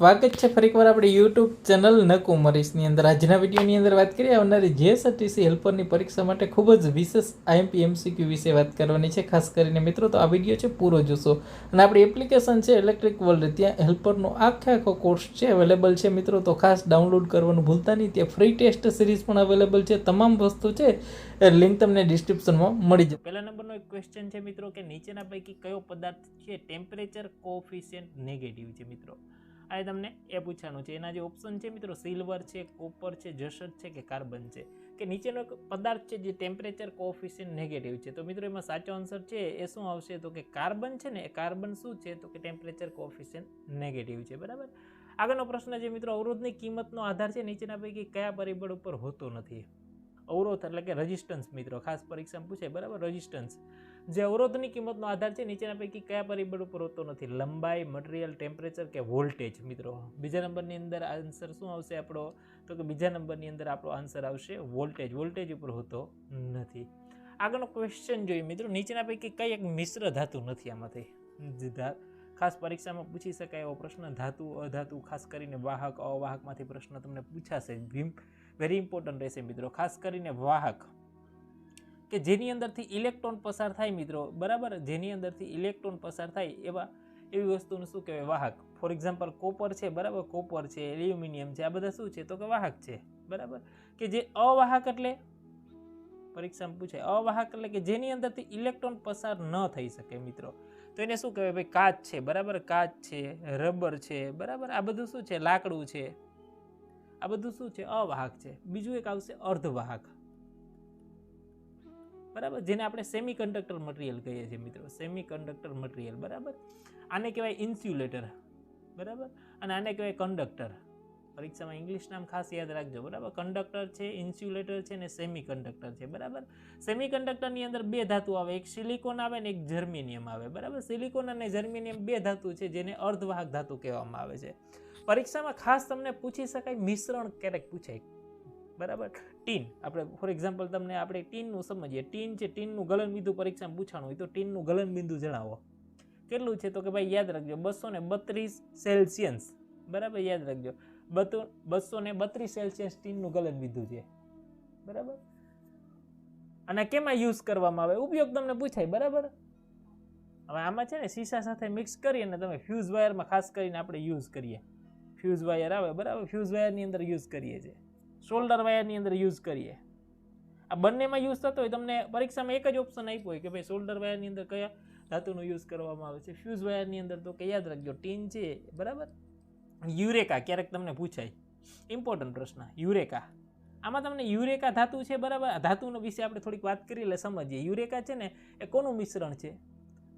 સ્વાગત છે ફરીકવાર આપણી યુટ્યુબ ચેનલ નકુમરીશની અંદર. આજના વિડીયોની અંદર વાત કરીએ આવનારી જીએસઆરટીસી હેલ્પરની પરીક્ષા માટે ખૂબ જ વિશેષ આઈએમપી એમસીક્યુ વિશે વાત કરવાની છે. ખાસ કરીને મિત્રો તો આ વિડીયો છે પૂરો જોશો. અને આપણી એપ્લિકેશન છે ઇલેક્ટ્રિક વર્લ્ડ, ત્યાં હેલ્પરનો આખો કોર્સ છે અવેલેબલ છે મિત્રો. તો ખાસ ડાઉનલોડ કરવાનું ભૂલતા નહીં. ત્યાં ફ્રી ટેસ્ટ સિરીઝ પણ અવેલેબલ છે. તમામ વસ્તુ છે લિંક તમને ડિસ્ક્રિપ્શનમાં મળી જશે. પહેલા નંબરનો એક ક્વેશ્ચન છે મિત્રો કે નીચેના પૈકી કયો પદાર્થ છે ટેમ્પરેચર કોએફિશિયન્ટ નેગેટિવ છે મિત્રો. આ તમને એ પૂછવાનું છે. એના જે ઓપ્શન છે મિત્રો સિલ્વર છે, કોપર છે, જસત છે કે કાર્બન છે. કે નીચેનો એક પદાર્થ છે જે ટેમ્પરેચર કોએફિશિયન્ટ નેગેટિવ છે. તો મિત્રો એમાં સાચો આન્સર છે એ શું આવશે? તો કે કાર્બન છે ને. એ કાર્બન શું છે? તો કે ટેમ્પરેચર કોએફિશિયન્ટ નેગેટિવ છે. બરાબર. આગળનો પ્રશ્ન છે મિત્રો અવરોધની કિંમતનો આધાર છે નીચેના પૈકી કયા પરિબળ ઉપર હોતો નથી? અવરોધ એટલે કે રેઝિસ્ટન્સ મિત્રો, ખાસ પરીક્ષામાં પૂછાય. બરાબર. રેઝિસ્ટન્સ જે અવરોધની કિંમતનો આધાર છે નીચેના પૈકી કયા પરિબળ ઉપર હોતો નથી? લંબાઈ, મટીરિયલ, ટેમ્પરેચર કે વોલ્ટેજ મિત્રો. બીજા નંબરની અંદર આન્સર શું આવશે આપણો? તો કે બીજા નંબરની અંદર આપણો આન્સર આવશે વોલ્ટેજ. વોલ્ટેજ ઉપર હોતો નથી. આગળનો ક્વેશ્ચન જોઈએ મિત્રો નીચેના પૈકી કઈ એક મિશ્ર ધાતુ નથી આમાંથી? ખાસ પરીક્ષામાં પૂછી શકાય એવો પ્રશ્ન. ધાતુ, અધાતુ, ખાસ કરીને વાહક, અવાહકમાંથી પ્રશ્ન તમને પૂછાશે. વેરી ઇમ્પોર્ટન્ટ રહેશે મિત્રો. ખાસ કરીને વાહક કે જેની અંદરથી ઇલેક્ટ્રોન પસાર થાય મિત્રો. બરાબર. જેની અંદરથી ઇલેક્ટ્રોન પસાર થાય એવી વસ્તુને શું કહેવાય? વાહક. ફોર એક્ઝામ્પલ કોપર છે. બરાબર. કોપર છે, એલ્યુમિનિયમ છે, આ બધા શું છે? તો કે વાહક છે. બરાબર. કે જે અવાહક એટલે પરીક્ષામાં પૂછાય અવાહક એટલે કે જેની અંદરથી ઇલેક્ટ્રોન પસાર ન થઈ શકે મિત્રો. તો એને શું કહેવાય? ભાઈ કાચ છે. બરાબર. કાચ છે, રબર છે. બરાબર. આ બધું શું છે? લાકડું છે. આ બધું શું છે? અવાહક છે. બીજું એક આવશે અર્ધવાહક. બરાબર. જેને આપણે સેમી કંડક્ટર મટીરિયલ કહીએ છીએ મિત્રો. Semi conductor material. બરાબર. આને કહેવાય ઇન્સ્યુલેટર. બરાબર. અને આને કહેવાય કંડક્ટર. પરીક્ષામાં ઇંગ્લિશ નામ ખાસ યાદ રાખજો. બરાબર. કંડક્ટર છે, ઇન્સ્યુલેટર છે ને સેમી કંડક્ટર છે. બરાબર. સેમી કંડક્ટરની અંદર બે ધાતુ આવે, એક સિલિકોન આવે ને એક જર્મેનિયમ આવે. બરાબર. સિલિકોન અને જર્મેનિયમ બે ધાતુ છે જેને અર્ધવાહક ધાતુ કહેવામાં આવે છે. પરીક્ષામાં ખાસ તમને પૂછી શકાય મિશ્રણ ક્યારેક પૂછાય. બરાબર. ટીન આપણે ફોર એક્ઝામ્પલ તમને આપણે ટીનનું સમજીએ. ટીન છે, ટીનનું ગલનબિંદુ પરીક્ષામાં પૂછવાનું હોય તો ટીનનું ગલનબિંદુ જણાવો. કેટલું છે? તો કે ભાઈ યાદ રાખજો 232 સેલ્સિયસ. બરાબર. યાદ રાખજો 232 સેલ્સિયસ ટીનનું ગલનબિંદુ છે. બરાબર. અને કેમાં યુઝ કરવામાં આવે? ઉપયોગ તમને પૂછાય. બરાબર. હવે આમાં છે ને સીસા સાથે મિક્સ કરી અને તમે ફ્યુઝ વાયરમાં ખાસ કરીને આપણે યુઝ કરીએ. ફ્યુઝ વાયર આવે. બરાબર. ફ્યુઝ વાયરની અંદર યુઝ કરીએ છીએ. શોલ્ડર વાયરની અંદર યુઝ કરીએ. આ બંનેમાં યુઝ થતો હોય. તમને પરીક્ષામાં એક જ ઓપ્શન આપ્યો હોય કે ભાઈ શોલ્ડર વાયરની અંદર કયા ધાતુનો યુઝ કરવામાં આવે છે. ફ્યુઝ વાયરની અંદર તો કે યાદ રાખજો ટીન છે. બરાબર. યુરેકા ક્યારેક તમને પૂછાય. ઇમ્પોર્ટન્ટ પ્રશ્ન. યુરેકા. આમાં તમને યુરેકા ધાતુ છે. બરાબર. આ ધાતુનો વિશે આપણે થોડીક વાત કરી એટલે સમજીએ. યુરેકા છે ને એ કોનું મિશ્રણ છે?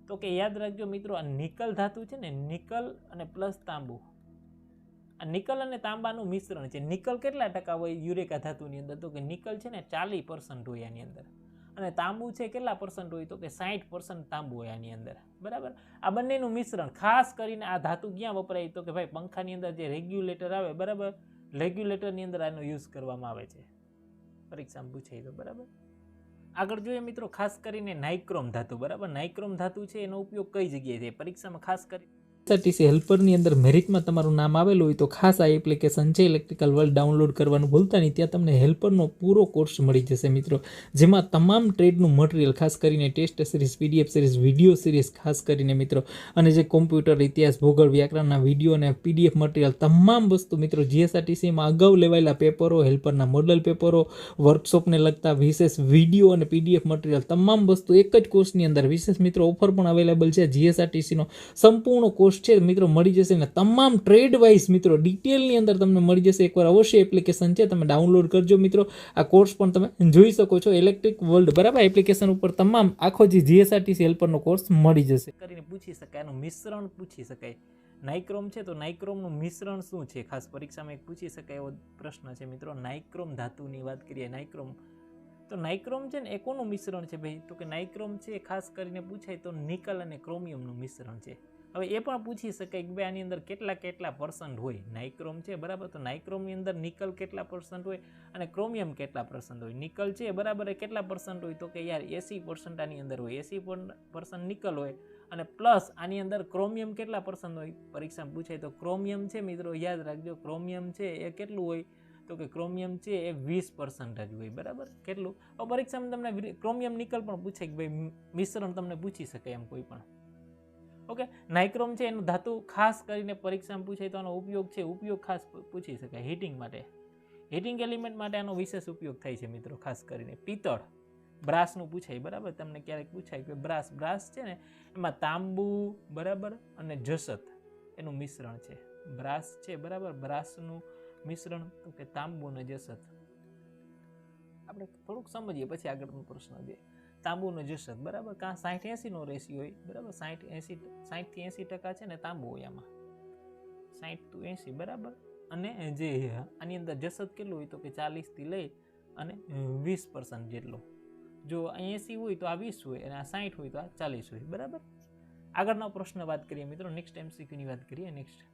તો કે યાદ રાખજો મિત્રો આ નિકલ ધાતુ છે ને, નિકલ અને પ્લસ તાંબુ. આ નિકલ અને તાંબાનું મિશ્રણ છે. નિકલ કેટલા ટકા હોય યુરેકા ધાતુની અંદર? તો કે નિકલ છે ને 40% હોય આની અંદર. અને તાંબુ છે કેટલા % હોય? તો કે 60% તાંબુ હોય આની અંદર. બરાબર. આ બંનેનું મિશ્રણ ખાસ કરીને આ ધાતુ ક્યાં વપરાય? તો કે ભાઈ પંખાની અંદર જે રેગ્યુલેટર આવે. બરાબર. રેગ્યુલેટરની અંદર આનો યુઝ કરવામાં આવે છે. પરીક્ષામાં પૂછાય તો. બરાબર. આગળ જોઈએ મિત્રો ખાસ કરીને નાઇક્રોમ ધાતુ. બરાબર. નાઇક્રોમ ધાતુ છે એનો ઉપયોગ કઈ જગ્યાએ થાય? પરીક્ષામાં ખાસ કરી જીએસઆરટીસી હેલ્પરની અંદર મેરિટમાં તમારું નામ આવેલું હોય તો ખાસ આ એપ્લિકેશન છે ઇલેક્ટ્રિકલ વર્લ્ડ ડાઉનલોડ કરવાનું ભૂલતા નહીં. ત્યાં તમને હેલ્પરનો પૂરો કોર્સ મળી જશે મિત્રો. જેમાં તમામ ટ્રેડનું મટીરિયલ ખાસ કરીને test series, PDF series, video series ખાસ કરીને મિત્રો, અને જે કોમ્પ્યુટર, ઇતિહાસ, ભૂગોળ, વ્યાકરણના વિડીયો અને પીડીએફ મટીરિયલ તમામ વસ્તુ મિત્રો જીએસઆરટીસીમાં અગાઉ લેવાયેલા પેપરો, હેલ્પરના મોડલ પેપરો, વર્કશોપને લગતા વિશેષ વિડીયો અને પીડીએફ મટીરિયલ તમામ વસ્તુ એક જ કોર્સની અંદર. વિશેષ મિત્રો ઓફર પણ અવેલેબલ છે. જીએસઆરટીસીનો સંપૂર્ણ કોર્સ છે મિત્રો મળી જશે ને તમામ ટ્રેડ વાઇઝ મિત્રો ડિટેલની અંદર તમને મળી જશે. એકવાર અવશ્ય એપ્લિકેશન છે તમે ડાઉનલોડ કરજો મિત્રો. આ કોર્સ પણ તમે જોઈ શકો છો ઇલેક્ટ્રિક વર્લ્ડ. બરાબર. એપ્લિકેશન ઉપર તમામ આખો જે જીએસઆરટીસી હેલ્પરનો કોર્સ મળી જશે. કરીને પૂછી શકાય એનું મિશ્રણ પૂછી શકાય. નાઇક્રોમ છે તો નાઇક્રોમનું મિશ્રણ શું છે? ખાસ પરીક્ષામાં એક પૂછી શકાય એવો પ્રશ્ન છે મિત્રો. નાઇક્રોમ ધાતુની વાત કરીએ. નાઇક્રોમ તો નાઇક્રોમ છે ને એ કોનું મિશ્રણ છે ભાઈ? તો કે નાઇક્રોમ છે ખાસ કરીને પૂછાય તો નિકલ અને ક્રોમિયમનું મિશ્રણ છે. હવે એ પણ પૂછી શકાય કે ભાઈ આની અંદર કેટલા % હોય નાઇક્રોમ છે. બરાબર. તો નાઇક્રોમની અંદર નિકલ કેટલા % હોય અને ક્રોમિયમ કેટલા % હોય? નિકલ છે. બરાબર. એ કેટલા % હોય? તો કે યાર 80% આની અંદર હોય. 80% નિકલ હોય અને પ્લસ આની અંદર ક્રોમિયમ કેટલા પર્સન્ટ હોય પરીક્ષામાં પૂછાય તો ક્રોમિયમ છે મિત્રો યાદ રાખજો ક્રોમિયમ છે એ કેટલું હોય તો કે ક્રોમિયમ છે એ 20% જ હોય બરાબર કેટલું હવે પરીક્ષામાં તમને ક્રોમિયમ નિકલ પણ પૂછે કે ભાઈ મિશ્રણ તમને પૂછી શકે એમ કોઈ પણ ઓકે નાઇક્રોમ છે એનું ધાતુ ખાસ કરીને પરીક્ષામાં પૂછાય તો આનો ઉપયોગ ખાસ પૂછી શકાય હીટિંગ માટે હીટિંગ એલિમેન્ટ માટે આનો વિશેષ ઉપયોગ થાય છે મિત્રો ખાસ કરીને પિત્તળ બ્રાસનું પૂછાય બરાબર તમને ક્યારેક પૂછાય કે બ્રાસ છે ને એમાં તાંબુ બરાબર અને જસત એનું મિશ્રણ છે બ્રાસ છે બરાબર બ્રાસનું મિશ્રણ તો કે તાંબુ અને જસત આપણે થોડુંક સમજીએ પછી આગળનો પ્રશ્ન છે તાંબુ અને જસત બરાબર કાં 60-80 નો રેશિયો હોય બરાબર 60 થી 80% છે ને તાંબુ હોય આમાં 60 to 80 બરાબર અને જે આની અંદર જસત કેટલું હોય તો કે 40 થી લઈ અને 20% જેટલો જો 80 હોય તો આ 20 હોય અને આ 60 હોય તો આ 40 હોય બરાબર આગળનો પ્રશ્ન વાત કરીએ મિત્રો નેક્સ્ટ MCQ ની વાત કરીએ નેક્સ્ટ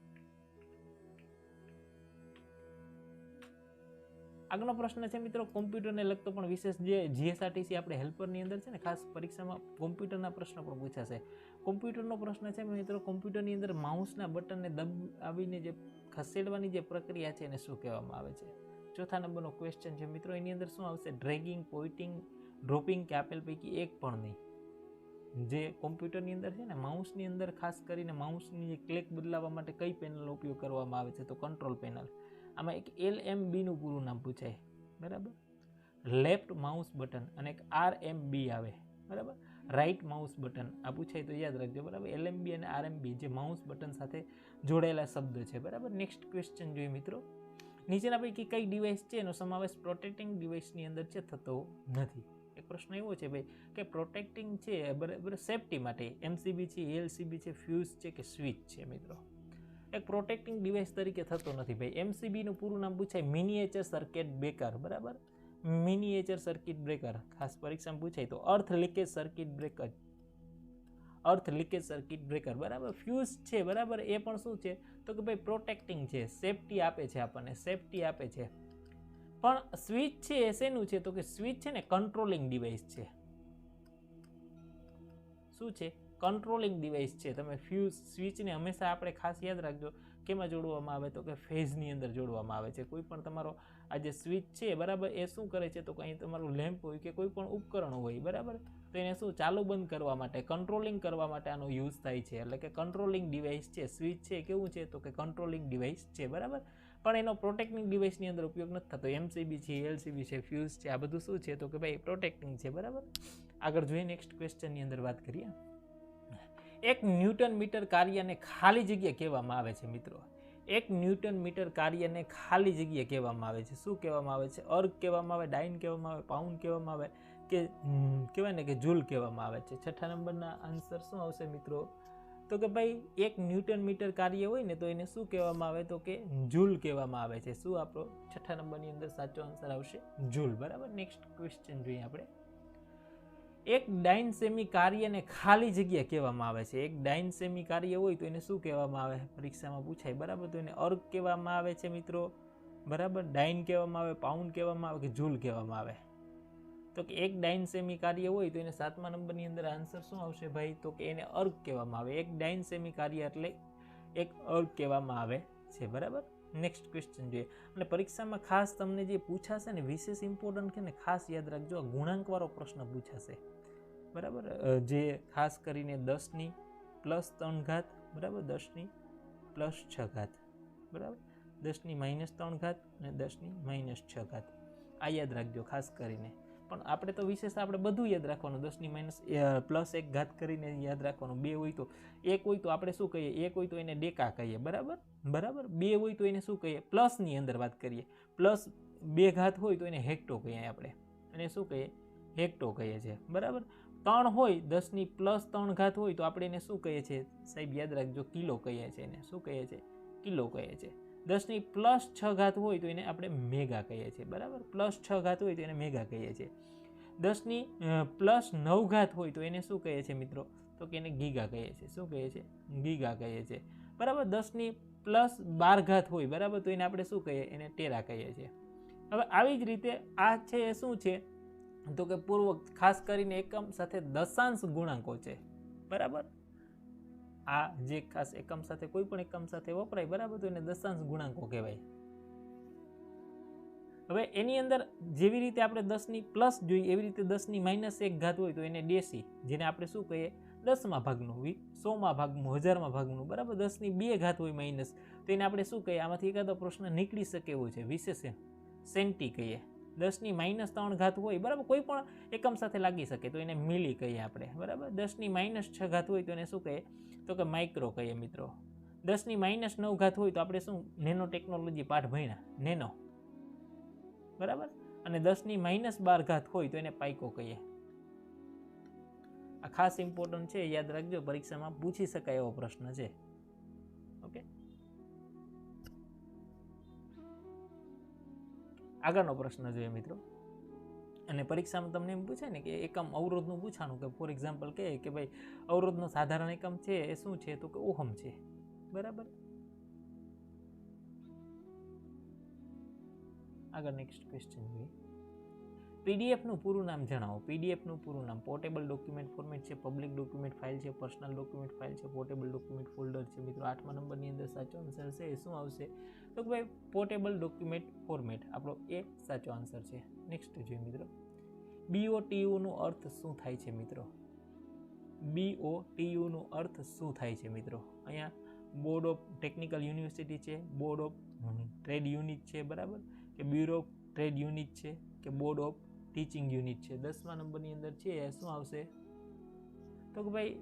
આગળનો પ્રશ્ન છે મિત્રો કોમ્પ્યુટરને લગતો પણ વિશેષ જે GSRTC આપણે હેલ્પરની અંદર છે ને ખાસ પરીક્ષામાં કોમ્પ્યુટરના પ્રશ્ન પણ પૂછાશે કોમ્પ્યુટરનો પ્રશ્ન છે મિત્રો કોમ્પ્યુટરની અંદર માઉસના બટનને દબાવીને જે ખસેડવાની જે પ્રક્રિયા છે એને શું કહેવામાં આવે છે ચોથા નંબરનો ક્વેશ્ચન છે મિત્રો એની અંદર શું આવશે ડ્રેગિંગ પોઇન્ટિંગ ડ્રોપિંગ કે આપેલ પૈકી એક પણ નહીં જે કોમ્પ્યુટરની અંદર છે ને માઉસની અંદર ખાસ કરીને માઉસની જે ક્લિક બદલાવવા માટે કઈ પેનલનો ઉપયોગ કરવામાં આવે છે તો કંટ્રોલ પેનલ આમાં એક LMB નું પૂરું નામ પૂછાય બરાબર લેફ્ટ માઉસ બટન અને એક RMB આવે બરાબર રાઈટ માઉસ બટન આ પૂછાય તો યાદ રાખજો બરાબર LMB અને RMB જે માઉસ બટન સાથે જોડાયેલા શબ્દ છે બરાબર નેક્સ્ટ ક્વેશ્ચન જોઈએ મિત્રો નીચેના પૈકી કઈ ડિવાઇસ છે એનો સમાવેશ પ્રોટેક્ટિંગ ડિવાઇસની અંદર છે થતો નથી એક પ્રશ્ન એવો છે ભાઈ કે પ્રોટેક્ટિંગ છે બરાબર સેફટી માટે MCB છે LCB છે ફ્યુઝ છે કે સ્વિચ છે મિત્રો એક પ્રોટેક્ટિંગ ડિવાઇસ તરીકે થતો નથી ભાઈ MCB નું પૂરું નામ પૂછાય મિનિએચર સર્કિટ બ્રેકર બરાબર મિનિએચર સર્કિટ બ્રેકર ખાસ પરીક્ષામાં પૂછાય તો અર્થ લીકેજ સર્કિટ બ્રેકર બરાબર ફ્યુઝ છે બરાબર એ પણ શું છે તો કે ભાઈ પ્રોટેક્ટિંગ છે સેફટી આપે છે આપણને સેફટી આપે છે પણ સ્વિચ છે એ શેનું છે તો કે સ્વિચ છે ને કંટ્રોલિંગ ડિવાઇસ છે શું છે કંટ્રોલિંગ ડિવાઇસ છે તમે ફ્યુઝ સ્વિચને હંમેશા આપણે ખાસ યાદ રાખજો કેમાં જોડવામાં આવે તો કે ફેઝની અંદર જોડવામાં આવે છે કોઈ પણ તમારો આ જે સ્વિચ છે બરાબર એ શું કરે છે તો કંઈ તમારું લેમ્પ હોય કે કોઈ પણ ઉપકરણ હોય બરાબર તો એને શું ચાલુ બંધ કરવા માટે કંટ્રોલિંગ કરવા માટે આનો યુઝ થાય છે એટલે કે કંટ્રોલિંગ ડિવાઇસ છે સ્વિચ છે કેવું છે તો કે કંટ્રોલિંગ ડિવાઇસ છે બરાબર પણ એનો પ્રોટેક્ટિંગ ડિવાઇસની અંદર ઉપયોગ નથી થતો MCB છે LCB છે ફ્યુઝ છે આ બધું શું છે તો કે ભાઈ પ્રોટેક્ટિંગ છે બરાબર આગળ જોઈએ નેક્સ્ટ ક્વેશ્ચનની અંદર વાત કરીએ એક ન્યૂટન મીટર કાર્યને ખાલી જગ્યા કહેવામાં આવે છે મિત્રો એક ન્યૂટન મીટર કાર્યને ખાલી જગ્યા કહેવામાં આવે છે શું કહેવામાં આવે છે અર્ગ કહેવામાં આવે ડાઇન કહેવામાં આવે પાઉન્ડ કહેવામાં આવે કે કહેવાય ને કે જૂલ કહેવામાં આવે છે છઠ્ઠા નંબરના આન્સર શું આવશે મિત્રો તો કે ભાઈ એક ન્યૂટન મીટર કાર્ય હોય ને તો એને શું કહેવામાં આવે તો કે જૂલ કહેવામાં આવે છે શું આપણો છઠ્ઠા નંબરની અંદર સાચો આન્સર આવશે જૂલ બરાબર નેક્સ્ટ ક્વેશ્ચન જોઈએ આપણે એક ડાઇન સેમી કાર્યને ખાલી જગ્યા કહેવામાં આવે છે એક ડાઇન સેમી કાર્ય હોય તો એને શું કહેવામાં આવે પરીક્ષામાં પૂછાય બરાબર તો એને અર્ગ કહેવામાં આવે છે મિત્રો બરાબર ડાઇન કહેવામાં આવે પાઉન્ડ કહેવામાં આવે કે જૂલ કહેવામાં આવે તો કે એક ડાઇન સેમી કાર્ય હોય તો એને સાતમા નંબરની અંદર આન્સર શું આવશે ભાઈ તો કે એને અર્ગ કહેવામાં આવે એક ડાઇન સેમી કાર્ય એટલે એક અર્ગ કહેવામાં આવે છે બરાબર નેક્સ્ટ ક્વેશ્ચન જોઈએ અને પરીક્ષામાં ખાસ તમને જે પૂછાશે ને વિશેષ ઇમ્પોર્ટન્ટ છે ને ખાસ યાદ રાખજો ગુણાંકવાળો પ્રશ્ન પૂછાશે બરાબર જે ખાસ કરીને 10 + 3 ઘાત બરાબર 10 + 6 ઘાત બરાબર 10 - 3 ઘાત અને 10 - 6 ઘાત આ યાદ રાખજો ખાસ કરીને પણ આપણે તો વિશેષ આપણે બધું યાદ રાખવાનું 10 - +1 ઘાત કરીને યાદ રાખવાનું 2 હોય તો 1 હોય તો આપણે શું કહીએ 1 હોય તો એને ડેકા કહીએ બરાબર 2 હોય તો એને શું કહીએ પ્લસની અંદર વાત કરીએ +2 ઘાત હોય તો એને હેક્ટો કહીએ આપણે એને શું કહીએ હેક્ટો કહીએ છીએ બરાબર 3 હોય 10 + 3 ઘાત હોય તો આપણે એને શું કહીએ છીએ સાહેબ યાદ રાખજો કિલો કહીએ છીએ એને શું કહીએ છીએ કિલો કહીએ છીએ 10 + 6 ઘાત હોય તો એને આપણે મેગા કહીએ છીએ બરાબર +6 ઘાત હોય તો એને મેગા કહીએ છીએ 10 + 9 ઘાત હોય તો એને શું કહીએ છીએ મિત્રો તો કે એને ગીગા કહીએ છીએ શું કહીએ છીએ ગીગા કહીએ છીએ બરાબર 10 + 12 ઘાત હોય બરાબર તો એને આપણે શું કહીએ એને ટેરા કહીએ છીએ હવે આવી જ રીતે આ છે એ શું છે તો કે પૂર્વ ખાસ કરીને એકમ સાથે દશાંશ ગુણાંકો છે બરાબર આ જે ખાસ એકમ સાથે કોઈ પણ એકમ સાથે વપરાય, બરાબર, તો એને દશાંશ ગુણાંકો કહેવાય. હવે એની અંદર જેવી રીતે આપણે 10ની પ્લસ જોઈએ એવી રીતે 10ની -1 ઘાત હોય તો એને ડેસી, જેને આપણે શું કહીએ 10મા ભાગનું, 100મા ભાગનું, 1000મા ભાગનું, બરાબર. 10ની 2 ઘાત હોય માઇનસ તો એને આપણે શું કહીએ? આમાંથી એકાદો પ્રશ્ન નીકળી શકે એવું છે, વિશેષ સેન્ટી કહીએ. 10ની -3 ઘાત હોય, બરાબર, કોઈ પણ એકમ સાથે લાગી શકે તો એને મિલી કહીએ આપણે, બરાબર. 10ની -6 ઘાત હોય તો એને શું કહીએ? તો કે માઇક્રો કહીએ મિત્રો. 10ની -9 ઘાત હોય તો આપણે શું નેનો ટેકનોલોજી પાઠ ભણ્યા, નેનો, બરાબર. અને 10ની -12 ઘાત હોય તો એને પાઇકો કહીએ. આ ખાસ ઇમ્પોર્ટન્ટ છે, યાદ રાખજો, પરીક્ષામાં પૂછી શકાય એવો પ્રશ્ન છે. ઓકે, આગળનો પ્રશ્ન જોઈએ મિત્રો. અને પરીક્ષામાં તમને એમ પૂછે ને કે એકમ અવરોધનું પૂછાનું, કે ફોર એક્ઝામ્પલ કે ભાઈ અવરોધનો સાધારણ એકમ છે એ શું છે? તો કે ઓહમ છે, બરાબર. આગળ નેક્સ્ટ ક્વેશ્ચન જોઈએ. પીડીએફનું પૂરું નામ જણાવો. પીડીએફનું પૂરું નામ પોર્ટેબલ ડોક્યુમેન્ટ ફોર્મેટ છે, પબ્લિક ડોક્યુમેન્ટ ફાઇલ છે, પર્સનલ ડોક્યુમેન્ટ ફાઇલ છે, પોર્ટેબલ ડોક્યુમેન્ટ ફોલ્ડર છે. મિત્રો 8મા નંબરની અંદર સાચો આન્સર છે એ શું આવશે? તો કે ભાઈ પોર્ટેબલ ડોક્યુમેન્ટ ફોર્મેટ આપણો એ સાચો આન્સર છે. નેક્સ્ટ જોઈએ મિત્રો. BOTUનો અર્થ શું થાય છે મિત્રો? BOTUનો અર્થ શું થાય છે મિત્રો? અહીંયા બોર્ડ ઓફ ટેકનિકલ યુનિવર્સિટી છે, બોર્ડ ઓફ ટ્રેડ યુનિટ છે, બરાબર, કે બ્યુરો ઓફ ટ્રેડ યુનિટ છે, કે બોર્ડ ઓફ ટીચિંગ યુનિટ છે. 10મા નંબરની અંદર છે એ શું આવશે? તો કે ભાઈ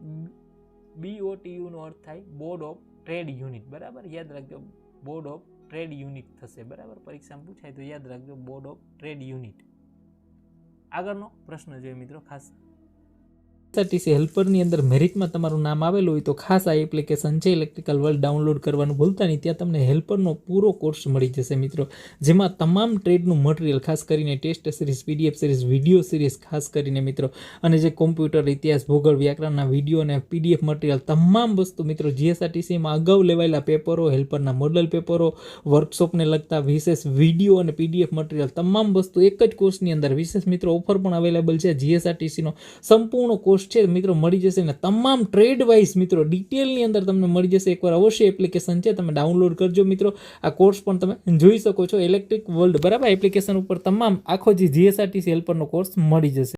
BOTUનો અર્થ થાય બોર્ડ ઓફ ટ્રેડ યુનિટ, બરાબર. યાદ રાખજો, બોર્ડ ઓફ ટ્રેડ યુનિટ થશે, બરાબર. પરીક્ષામાં પૂછાય તો યાદ રાખજો, બોર્ડ ઓફ ટ્રેડ યુનિટ. આગળનો પ્રશ્ન જોઈએ મિત્રો. ખાસ જીએસઆરટીસી હેલ્પરની અંદર મેરિટમાં તમારું નામ આવેલું હોય તો ખાસ આ એપ્લિકેશન છે ઇલેક્ટ્રિકલ વર્લ્ડ ડાઉનલોડ કરવાનું ભૂલતા નહીં. ત્યાં તમને હેલ્પરનો પૂરો કોર્સ મળી જશે મિત્રો, જેમાં તમામ ટ્રેડનું મટીરિયલ, ખાસ કરીને test series, PDF series, video series ખાસ કરીને મિત્રો, અને જે કોમ્પ્યુટર, ઇતિહાસ, ભૂગોળ, વ્યાકરણના વિડીયો અને પીડીએફ મટીરિયલ તમામ વસ્તુ મિત્રો જીએસઆરટીસીમાં અગાઉ લેવાયેલા પેપરો, હેલ્પરના મોડલ પેપરો, વર્કશોપને લગતા વિશેષ વિડીયો અને પીડીએફ મટીરિયલ તમામ વસ્તુ એક જ કોર્સની અંદર. વિશેષ મિત્રો ઓફર પણ અવેલેબલ છે. જીએસઆરટીસીનો સંપૂર્ણ કોર્સ છે મિત્રો મળી જશે, ને તમામ ટ્રેડ વાઇઝ મિત્રો ડિટેલની અંદર તમને મળી જશે. એકવાર અવશ્ય એપ્લિકેશન છે તમે ડાઉનલોડ કરજો મિત્રો. આ કોર્સ પણ તમે જોઈ શકો છો ઇલેક્ટ્રિક વર્લ્ડ, બરાબર. એપ્લિકેશન ઉપર તમામ આખો જે જીએસઆરટીસી હેલ્પરનો કોર્સ મળી જશે.